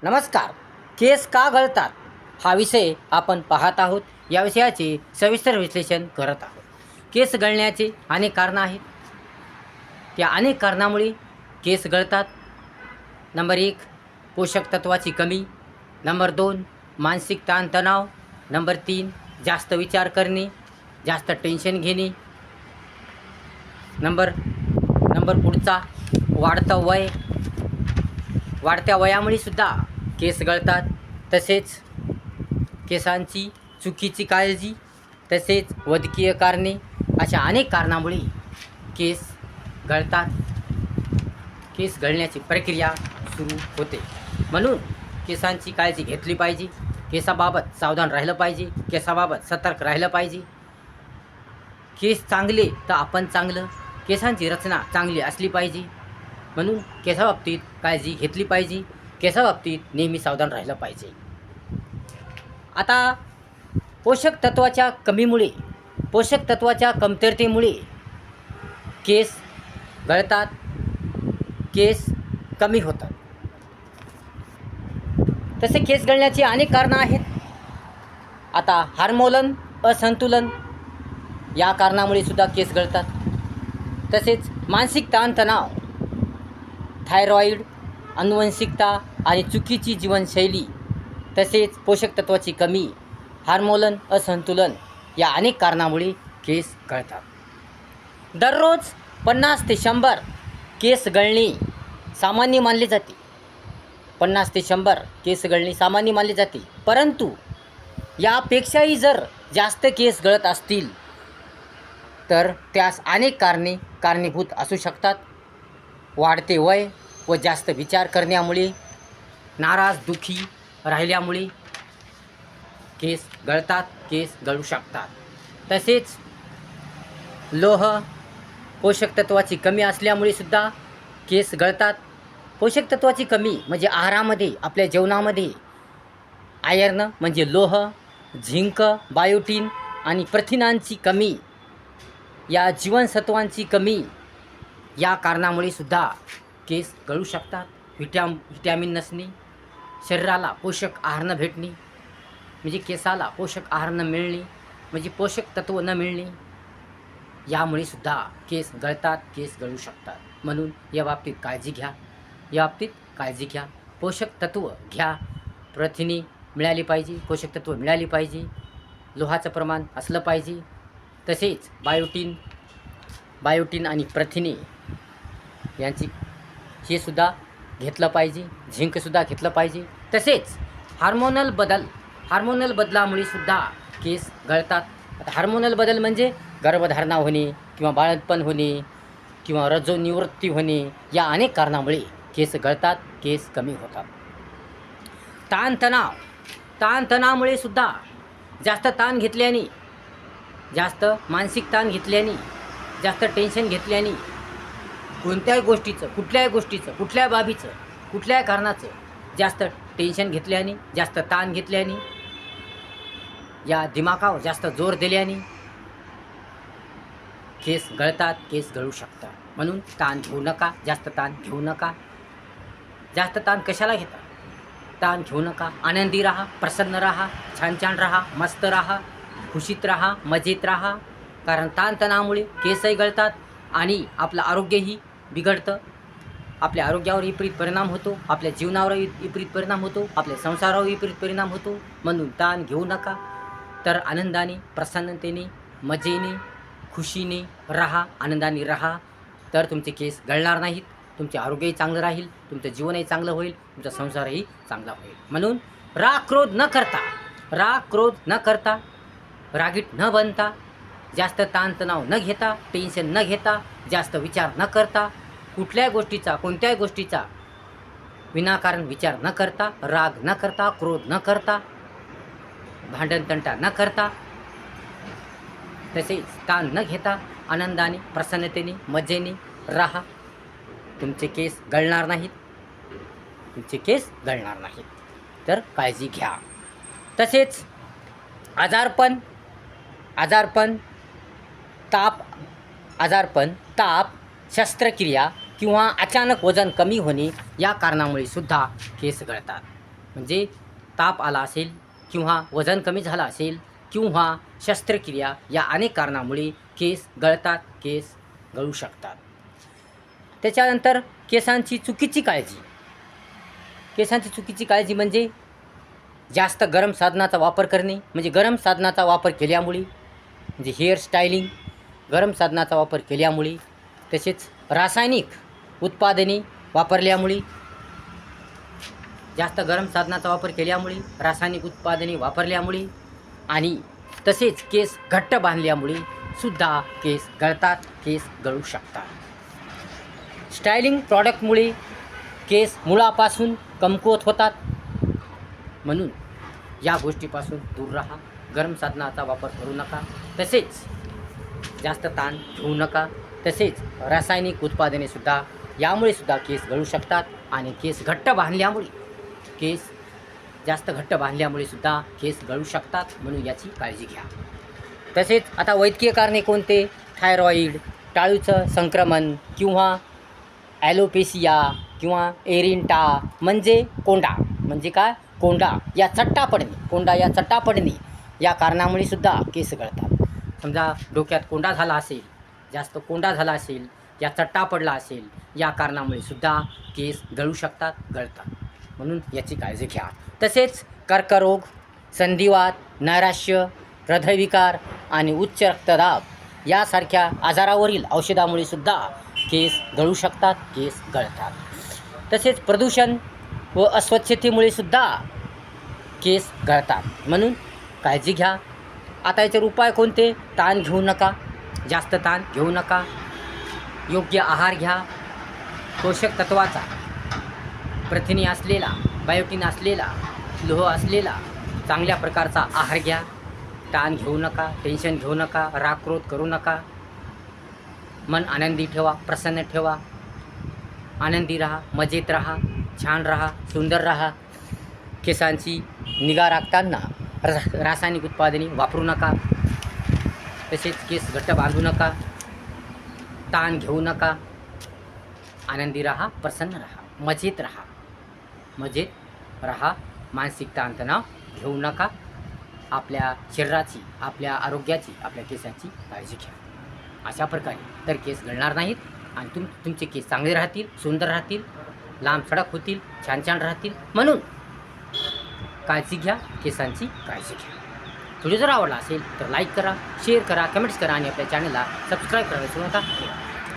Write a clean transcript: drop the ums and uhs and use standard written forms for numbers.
नमस्कार. केस का गळतात हा विषय आपण पाहत आहोत. या विषयाचे सविस्तर विश्लेषण करत आहोत. केस गळण्याचे अनेक कारणं आहेत. त्या अनेक कारणामुळे केस गळतात. नंबर 1 पोषक तत्वाची कमी. नंबर 2 मानसिक ताणतणाव. नंबर 3 जास्त विचार करणे, जास्त टेन्शन घेणे. नंबर पुढचा वाढतं वय. वाढत्या वयामुळे सुद्धा केस गळतात. तसेच केसांची चुकीची काळजी, तसेच वैद्यकीय कारणे, अशा अनेक कारणामुळे केस गळतात. केस गळण्याची प्रक्रिया सुरू होते. म्हणून केसांची काळजी घेतली पाहिजे. केसाबाबत सावधान राहिलं पाहिजे. केसाबाबत सतर्क राहिलं पाहिजे. केस चांगले तर आपण चांगलं. केसांची रचना चांगली असली पाहिजे. म्हणून केसाबाबतीत काळजी घेतली पाहिजे. केसाबाबतीत नेहमी सावधान राहिलं पाहिजे. आता पोषक तत्वाच्या कमीमुळे, पोषक तत्वाच्या कमतरतेमुळे केस गळतात, केस कमी होतात. तसे केस गळण्याची अनेक कारणं आहेत. आता हार्मोनल असंतुलन या कारणामुळे सुद्धा केस गळतात. तसेच मानसिक ताणतणाव, थायरॉईड, अनुवंशिकता आणि चुकीची जीवनशैली, तसेच पोषक तत्वाची कमी, हार्मोनल असंतुलन या अनेक कारणामुळे केस गळतात. दररोज 50 ते 100 केस गळणे सामान्य मानले जाते. 50 ते 100 केस गळणे सामान्य मानले जाते. परंतु यापेक्षाही जर जास्त केस गळत असतील तर त्यास अनेक कारणे कारणीभूत असू शकतात. वाढते वय व जास्त विचार करण्यामुळे, नाराज दुःखी राहिल्यामुळे केस गळतात, केस गळू शकतात. तसेच लोह, पोषक तत्वाची कमी असल्यामुळे सुद्धा केस गळतात. पोषक तत्वाची कमी म्हणजे आहारामध्ये, आपल्या जेवणामध्ये आयर्न म्हणजे लोह, झिंक, बायोटीन आणि प्रथिनांची कमी, या जीवनसत्वांची कमी या कारणामुळे सुद्धा केस गळू शकतात. व्हिटॅमिन नसणे, शरीराला पोषक आहार न भेटणे, म्हणजे केसाला पोषक आहार न मिळणे, म्हणजे पोषक तत्व न मिळणे, यामुळे सुद्धा केस गळतात, केस गळू शकतात. म्हणून या बाबतीत काळजी घ्या. या बाबतीत काळजी घ्या. पोषक तत्व घ्या. प्रथिने मिळाली पाहिजे, पोषक तत्व मिळाली पाहिजे, लोहाचं प्रमाण असलं पाहिजे. तसेच बायोटीन आणि प्रथिने यांची हे सुद्धा घेतलं पाहिजे. झिंकसुद्धा घेतलं पाहिजे. तसेच हार्मोनल बदलामुळे सुद्धा केस गळतात. आता हार्मोनल बदल म्हणजे गर्भधारणा होणे किंवा बाळंतपण होणे किंवा रजोनिवृत्ती होणे, या अनेक कारणामुळे केस गळतात, केस कमी होतात. ताणतणावामुळे सुद्धा जास्त ताण घेतल्याने, जास्त मानसिक ताण घेतल्याने, जास्त टेन्शन घेतल्याने, कुठल्याही गोष्टीचं, कुठल्या बाबीचं, कुठल्याही कारणाचं जास्त टेन्शन घेतल्याने, जास्त ताण घेतल्याने, या दिमागावर जास्त जोर दिल्याने केस गळतात, केस गळू शकतात. म्हणून ताण घेऊ नका, जास्त ताण घेऊ नका. जास्त ताण कशाला घेता? ताण घेऊ नका. आनंदी राहा, प्रसन्न राहा, छान राहा, मस्त राहा, खुशीत राहा, मजेत राहा. कारण ताणतणावामुळे केसही गळतात आणि आपलं आरोग्यही बिघडतं. आपल्या आरोग्यावर विपरीत परिणाम होतो, आपल्या जीवनावर विपरीत परिणाम होतो, आपल्या संसारावर विपरीत परिणाम होतो. म्हणून ताण घेऊ नका. तर आनंदाने, प्रसन्नतेने, मजेने, खुशीने राहा, आनंदाने राहा. तर तुमचे केस गळणार नाहीत. तुमचे आरोग्यही चांगलं राहील, तुमचं जीवनही चांगलं होईल, तुमचा संसारही चांगला होईल. म्हणून राग क्रोध न करता, रागीट न बनता, जास्त ताणतणाव न घेता, टेन्शन न घेता, जास्त विचार न करता, कोणत्याही गोष्टीचा विनाकारण विचार न करता, राग न करता, क्रोध न करता, भांडणतंटा न करता, तसेच ताण न घेता, आनंदाने, प्रसन्नतेने, मजेने राहा. तुमचे केस गळणार नाहीत. तर काळजी घ्या. तसेच ताप, शस्त्रक्रिया किंवा अचानक वजन कमी होणे या कारणामुळे सुद्धा केस गळतात. म्हणजे ताप आला असेल किंवा वजन कमी झालं असेल किंवा शस्त्रक्रिया या अनेक कारणामुळे केस गळतात, केस गळू शकतात. त्याच्यानंतर केसांची चुकीची काळजी. केसांची चुकीची काळजी म्हणजे जास्त गरम साधनाचा वापर करणे. म्हणजे गरम साधनाचा वापर केल्यामुळे म्हणजे हेअर स्टायलिंग, गरम साधनाचा वापर केल्यामुळे, तसेच रासायनिक उत्पादने वापरल्यामुळे, जास्त गरम साधनाचा वापर केल्यामुळे, रासायनिक उत्पादने वापरल्यामुळे आणि तसेच केस घट्ट बांधल्यामुळे सुद्धा केस गळतात, केस गळू शकतात. स्टायलिंग प्रॉडक्टमुळे केस मुळापासून कमकुवत होतात. म्हणून या गोष्टीपासून दूर राहा. गरम साधनाचा वापर करू नका. तसेच जास्त ताण घेऊ नका. तसेच रासायनिक उत्पादनेसुद्धा यामुळे सुद्धा केस गळू शकतात आणि केस घट्ट बांधल्यामुळे, केस जास्त घट्ट बांधल्यामुळे सुद्धा केस गळू शकतात. म्हणून याची काळजी घ्या. तसेच आता वैद्यकीय कारणे कोणते? थायरॉईड, टाळूचं संक्रमण किंवा ॲलोपेशिया किंवा एरिंटा म्हणजे कोंडा. म्हणजे काय? कोंडा या चट्टा पडणे. कोंडा या चट्टा पडणे या कारणामुळे सुद्धा केस गळतात. समजा डोक्यात कोंडा झाला असेल, जास्त कोंडा झाला असेल, या चट्टा पडला असेल, या कारणामुळे सुद्धा केस गळू शकतात, गळतात. म्हणून याची काळजी घ्या. तसेच कर्करोग, संधिवात, नैराश्य, हृदयविकार आणि उच्च रक्तदाब यासारख्या आजारावरील औषधामुळे सुद्धा केस गळू शकतात, केस गळतात. तसेच प्रदूषण व अस्वच्छतेमुळे सुद्धा केस गळतात. म्हणून काळजी घ्या. आता याचे उपाय कोणते? ताण घेऊ नका, जास्त ताण घेऊ नका. योग्य आहार घ्या. पोषक तत्वाचा, प्रथिने असलेला, बायोटिन असलेला, लोह असलेला चांगल्या प्रकारचा आहार घ्या. ताण घेऊ नका, टेन्शन घेऊ नका, राग क्रोध करू नका. मन आनंदी ठेवा, प्रसन्न ठेवा. आनंदी राहा, मजेत राहा, छान राहा, सुंदर राहा. केसांची निगा राखताना रासायनिक उत्पादने वापरू नका. तसेच केस घट्ट बांधू नका, ताण घेऊ नका. आनंदी राहा, प्रसन्न राहा, मजेत राहा, मजेत राहा. मानसिक ताणतणाव घेऊ नका. आपल्या शरीराची, आपल्या आरोग्याची, आपल्या केसांची काळजी घ्या. अशा प्रकारे तर केस गळणार नाहीत आणि तुमचे केस चांगले राहतील, सुंदर राहतील, लांब सडक होतील, छान छान राहतील. म्हणून काळजी घ्या, केसांची काळजी घ्या. व्हिडिओ जर आवडला असेल तर लाईक करा, शेअर करा, कमेंट्स करा आणि आपल्या चॅनलला सबस्क्राईब करायला विसरू नका.